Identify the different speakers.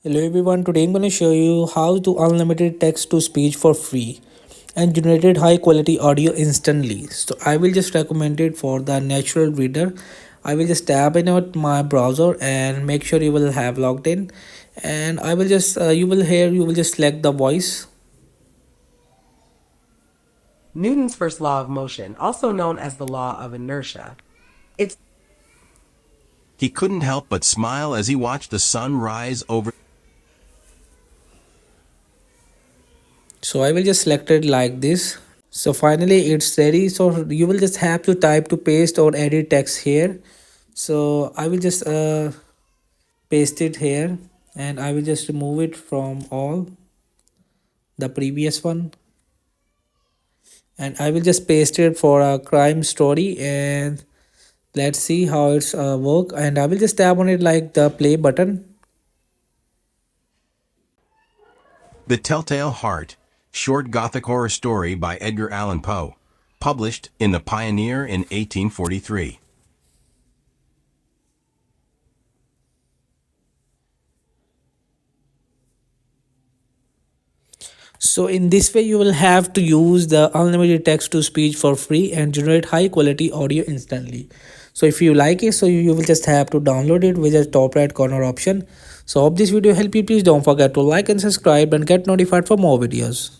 Speaker 1: Hello everyone, today I'm going to show you how to unlimited text to speech for free and generated high quality audio instantly. So I will just recommend it for the natural reader. I will just tab in out my browser and make sure you will have logged in, and I will just you will just select the voice.
Speaker 2: Newton's first law of motion, also known as the law of inertia. It's
Speaker 3: He couldn't help but smile as he watched the sun rise over.
Speaker 1: So I will just select it like this. So finally it's ready. So you will just have to type to paste or edit text here. So I will just paste it here, and I will just remove it from all the previous one, and I will just paste it for a crime story, and let's see how it's work. And I will just tap on it like the play button.
Speaker 3: The Telltale Heart, short Gothic horror story by Edgar Allan Poe, published in The Pioneer in 1843.
Speaker 1: So in this way you will have to use the unlimited text to speech for free and generate high quality audio instantly. So if you like it, so you will just have to download it with the top right corner option. So hope this video helped you. Please don't forget to like and subscribe and get notified for more videos.